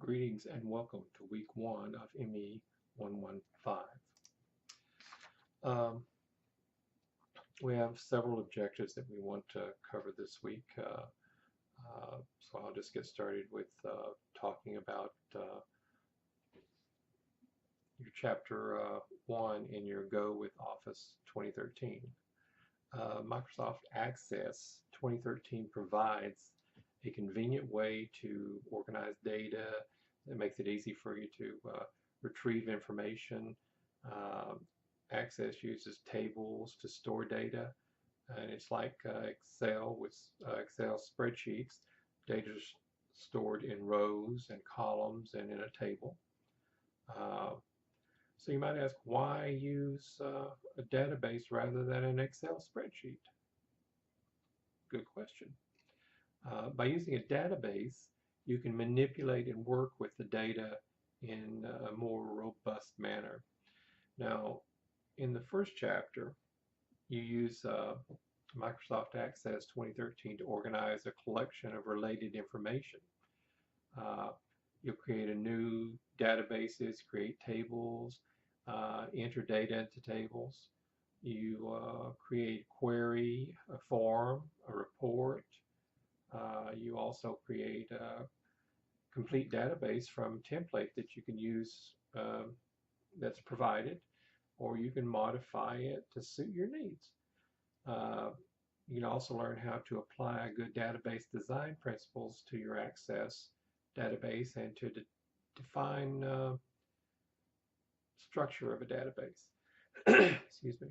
Greetings and welcome to week one of ME 115. Um, we have several objectives that we want to cover this week, so I'll just get started with talking about your chapter one in your Go with Office 2013. Microsoft Access 2013 provides a convenient way to organize data. It makes it easy for you to retrieve information. Uh, Access uses tables to store data, and it's like Excel with Excel spreadsheets. Data is stored in rows and columns and in a table. So you might ask, why use a database rather than an Excel spreadsheet? Good question. By using a database, you can manipulate and work with the data in a more robust manner. Now, in the first chapter, you use Microsoft Access 2013 to organize a collection of related information. You'll create a new databases, create tables, enter data into tables. You create a query, a form, a report. You also create a complete database from template that you can use that's provided, or you can modify it to suit your needs. You can also learn how to apply good database design principles to your Access database and to define structure of a database. Excuse me.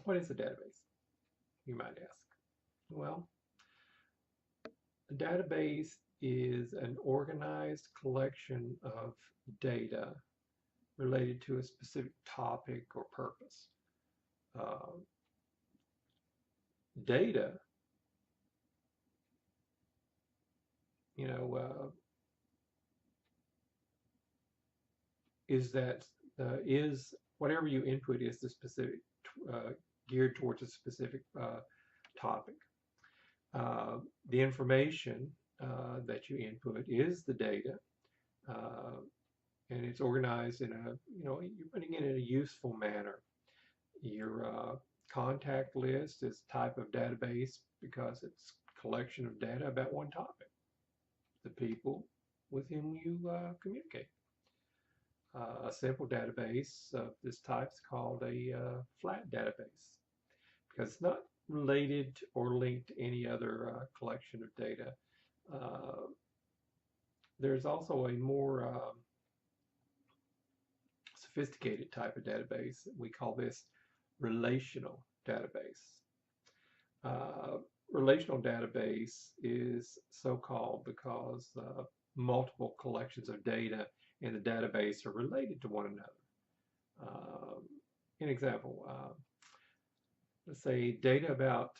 What is a database, you might ask? Well, a database is an organized collection of data related to a specific topic or purpose. Data, is whatever you input is the specific geared towards a specific topic. The information that you input is the data, and it's organized in you're putting it in a useful manner. Your contact list is a type of database because it's a collection of data about one topic, the people with whom you communicate. A simple database of this type is called a flat database because it's not related or linked to any other collection of data. There's also a more sophisticated type of database. We call this relational database. Relational database is so called because multiple collections of data in the database are related to one another. An example, let's say data about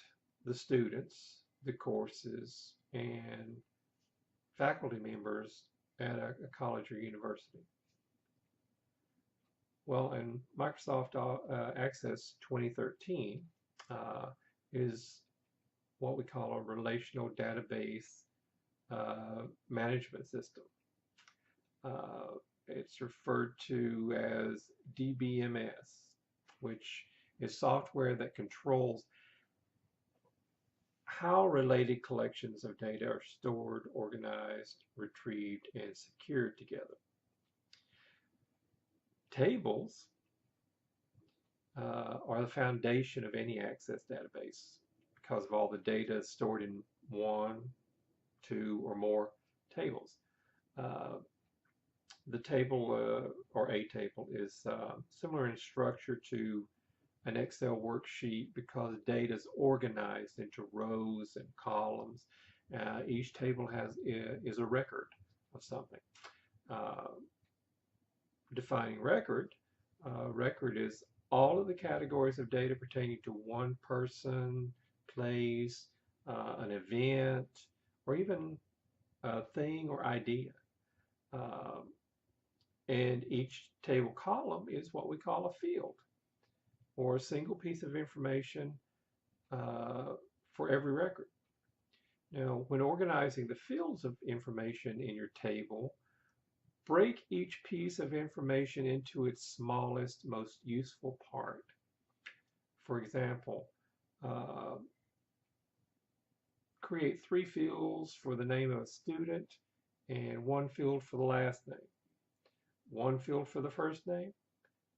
the students, the courses, and faculty members at a college or university. Well, in Microsoft Access 2013 is what we call a relational database management system. It's referred to as DBMS, which is software that controls how related collections of data are stored, organized, retrieved, and secured together. Tables are the foundation of any Access database because of all the data stored in one, two, or more tables. The table or a table is similar in structure to an Excel worksheet because data is organized into rows and columns. Each table is a record of something. Defining record, record is all of the categories of data pertaining to one person, place, an event, or even a thing or idea. And each table column is what we call a field, or a single piece of information for every record. Now, when organizing the fields of information in your table, break each piece of information into its smallest, most useful part. For example, uh, create 3 fields for the name of a student and 1 field for the last name, 1 field for the first name,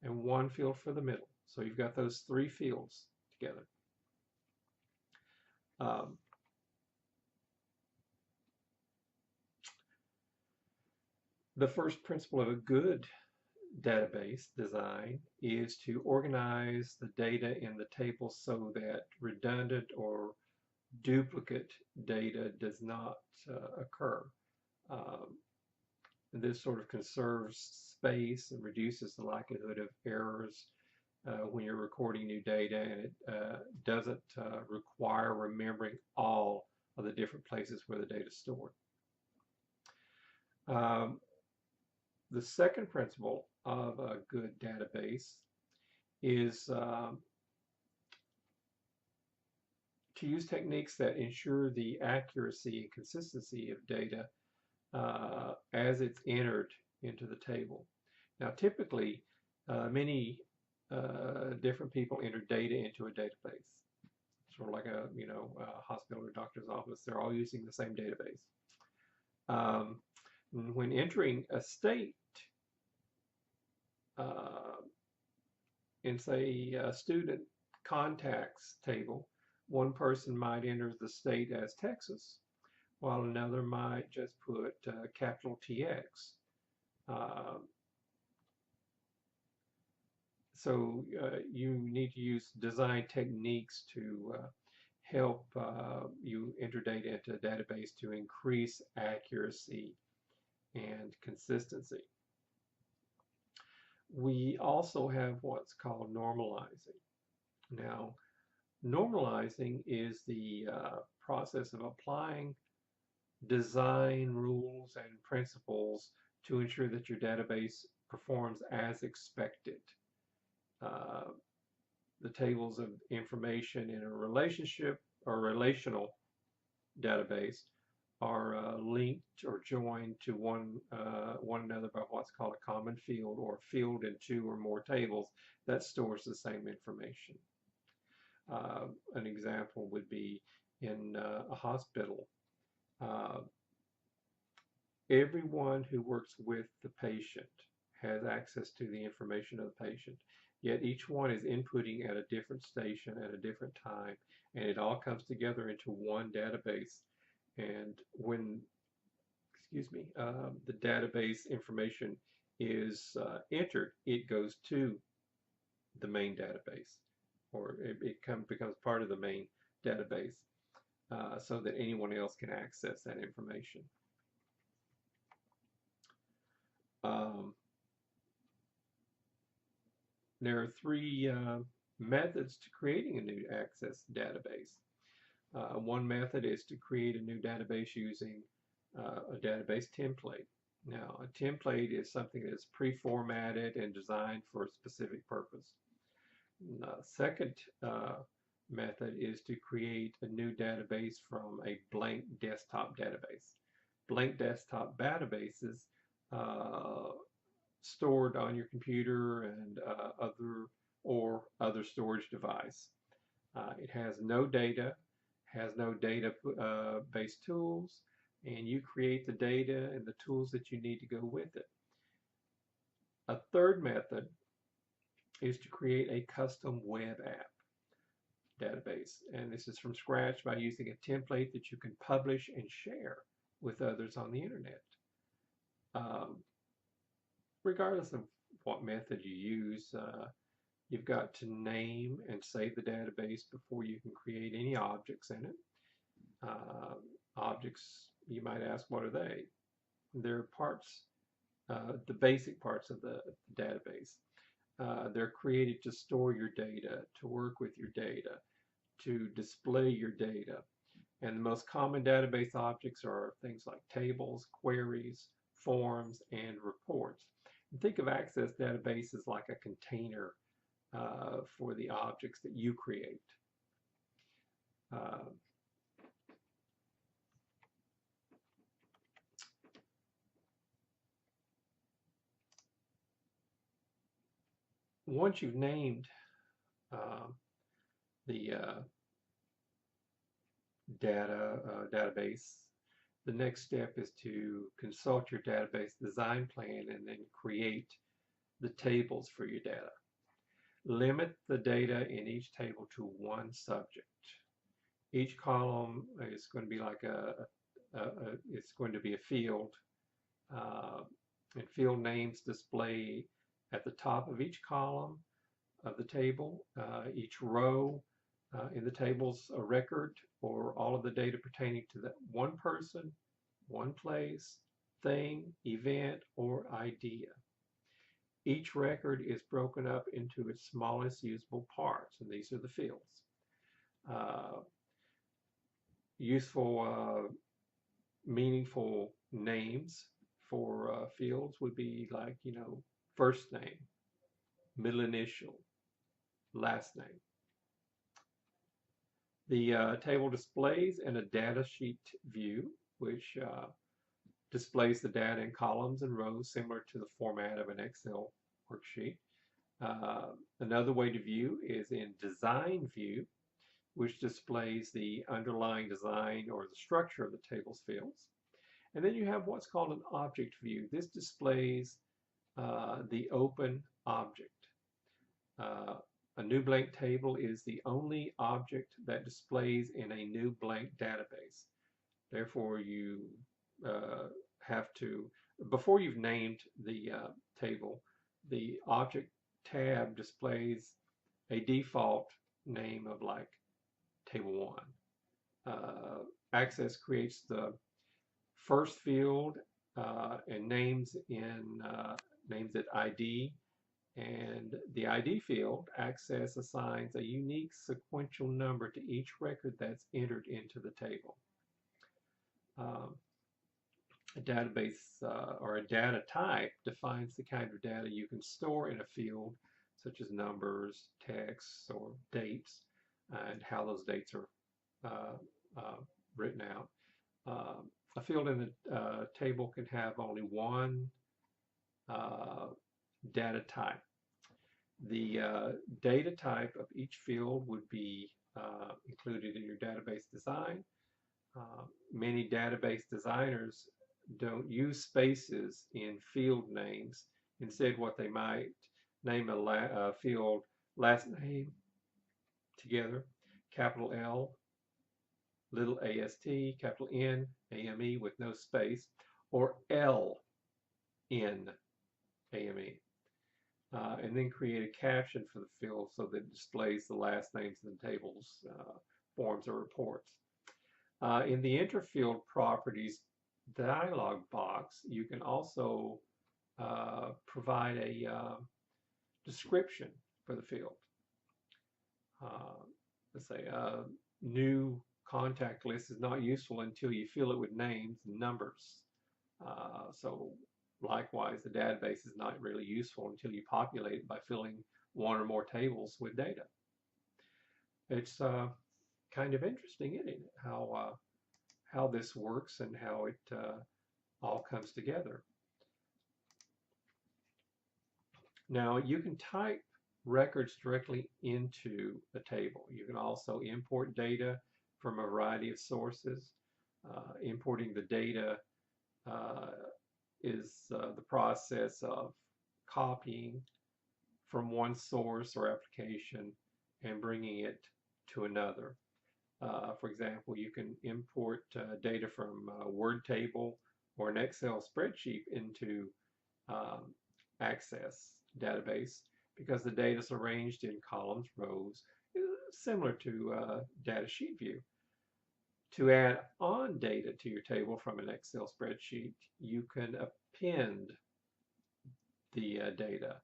and 1 field for the middle. So you've got those 3 fields together. Um, the first principle of a good database design is to organize the data in the table so that redundant or duplicate data does not occur. Um, this sort of conserves space and reduces the likelihood of errors when you're recording new data, and it doesn't require remembering all of the different places where the data is stored. The second principle of a good database is to use techniques that ensure the accuracy and consistency of data as it's entered into the table. Now, typically, many different people enter data into a database. Sort of like a hospital or doctor's office. They're all using the same database. When entering a state in, say, a student contacts table, one person might enter the state as Texas, while another might just put capital TX. So you need to use design techniques to help you enter data into a database to increase accuracy and consistency. We also have what's called normalizing. Now, normalizing is the process of applying design rules and principles to ensure that your database performs as expected. The tables of information in a relationship or relational database are linked or joined to one another by what's called a common field, or a field in 2 or more tables that stores the same information. An example would be in a hospital. Everyone who works with the patient has access to the information of the patient, yet each one is inputting at a different station at a different time, and it all comes together into one database. And when, the database information is entered, it goes to the main database, or it becomes part of the main database, so that anyone else can access that information. There are 3 methods to creating a new access database. One method is to create a new database using a database template. Now, a template is something that's pre-formatted and designed for a specific purpose. Second method is to create a new database from a blank desktop database. Blank desktop databases stored on your computer and other storage device. It has no data, has no database tools, and you create the data and the tools that you need to go with it. A third method is to create a custom web app database, and this is from scratch by using a template that you can publish and share with others on the internet. Regardless of what method you use, you've got to name and save the database before you can create any objects in it. Objects, you might ask, what are they? They're parts, the basic parts of the database. They're created to store your data, to work with your data, to display your data. And the most common database objects are things like tables, queries, forms, and reports. And think of Access databases like a container for the objects that you create. once you've named the database, the next step is to consult your database design plan and then create the tables for your data. Limit the data in each table to one subject. Each column is going to be like it's going to be a field, and field names display at the top of each column of the table. Each row in the table's a record or all of the data pertaining to that one person, one place, thing, event, or idea. Each record is broken up into its smallest usable parts, and these are the fields. Useful, meaningful names for fields would be like, first name, middle initial, last name. The table displays in a data sheet view, which displays the data in columns and rows similar to the format of an Excel worksheet. Another way to view is in design view, which displays the underlying design or the structure of the table's fields. And then you have what's called an object view. This displays the open object. A new blank table is the only object that displays in a new blank database. Therefore, you have to, before you've named the table, the object tab displays a default name of like table 1. Access creates the first field and names it ID, and the ID field, Access assigns a unique sequential number to each record that's entered into the table. A database or a data type defines the kind of data you can store in a field, such as numbers, text, or dates, and how those dates are written out. A field in the table can have only one data type. The data type of each field would be included in your database design. Many database designers don't use spaces in field names. Instead, what they might name a field last name together, capital L, little AST, capital N, AME with no space, or L, N, AME. And then create a caption for the field so that it displays the last names in the tables, forms, or reports. In the interfield properties dialog box, you can also provide a description for the field. Let's say a new contact list is not useful until you fill it with names and numbers. So likewise, the database is not really useful until you populate it by filling one or more tables with data. It's kind of interesting, isn't it? How this works and how it all comes together. Now, you can type records directly into a table. You can also import data from a variety of sources. Importing the data is the process of copying from one source or application and bringing it to another. For example, you can import data from a Word table or an Excel spreadsheet into Access database because the data is arranged in columns, rows, similar to data sheet view. To add on data to your table from an Excel spreadsheet, you can append the data.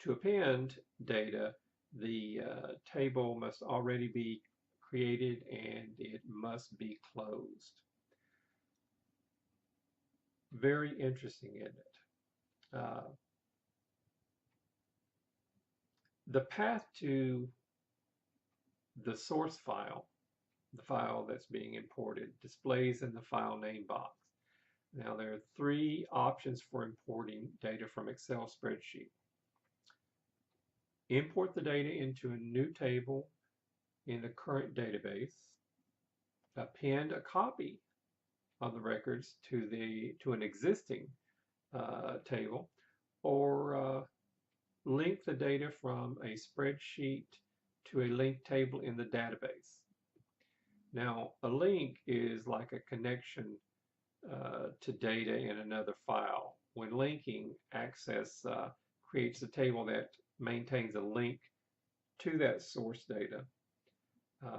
To append data, the table must already be created and it must be closed. Very interesting, isn't it? The path to the source file the file that's being imported, displays in the file name box. Now there are three options for importing data from Excel spreadsheet. Import the data into a new table in the current database. Append a copy of the records to an existing table, or link the data from a spreadsheet to a linked table in the database. Now, a link is like a connection to data in another file. When linking, Access creates a table that maintains a link to that source data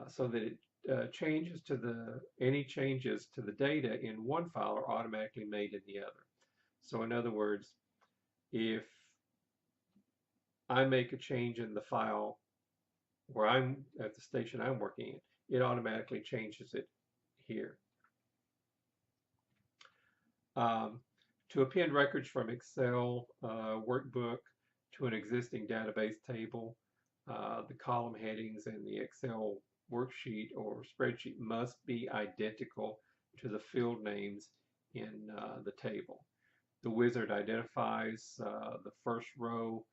so that it any changes to the data in one file are automatically made in the other. So in other words, if I make a change in the file where I'm at the station I'm working in, it automatically changes it here. To append records from Excel workbook to an existing database table, the column headings in the Excel worksheet or spreadsheet must be identical to the field names in the table. The wizard identifies the first row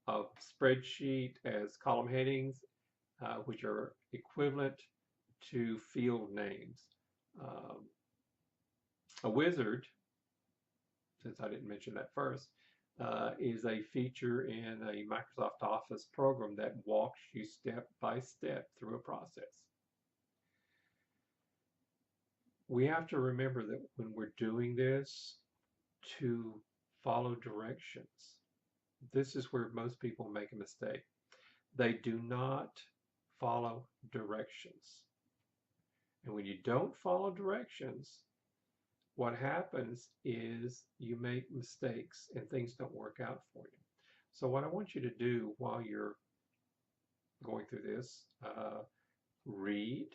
of spreadsheet as column headings, which are equivalent to field names. A wizard, since I didn't mention that first, is a feature in a Microsoft Office program that walks you step by step through a process. We have to remember that when we're doing this, to follow directions. This is where most people make a mistake. They do not follow directions. And when you don't follow directions, what happens is you make mistakes and things don't work out for you. So what I want you to do while you're going through this, read,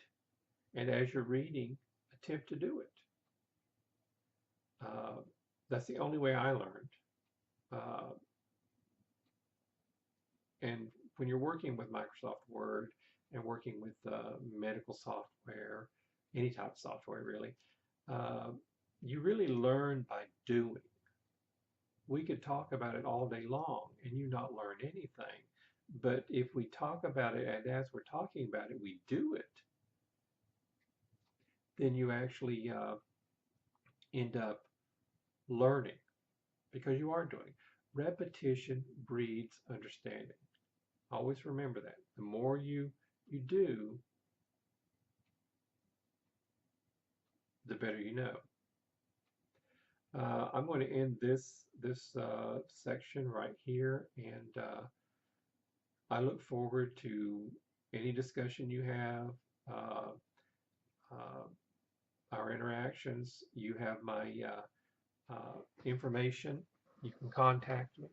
and as you're reading, attempt to do it. That's the only way I learned. And when you're working with Microsoft Word and working with medical software, any type of software really, you really learn by doing. We could talk about it all day long and you not learn anything. But if we talk about it and as we're talking about it, we do it, then you actually end up learning because you are doing. Repetition breeds understanding. Always remember that. The more you do, the better you know. I'm going to end this section right here, and I look forward to any discussion you have, our interactions. You have my information. You can contact me,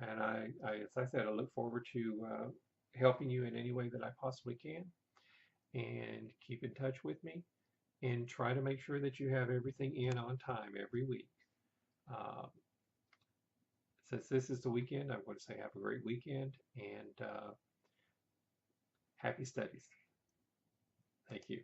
and as I said, I look forward to helping you in any way that I possibly can. And keep in touch with me, and try to make sure that you have everything in on time every week. Since this is the weekend, I'm going to say have a great weekend and happy studies. Thank you.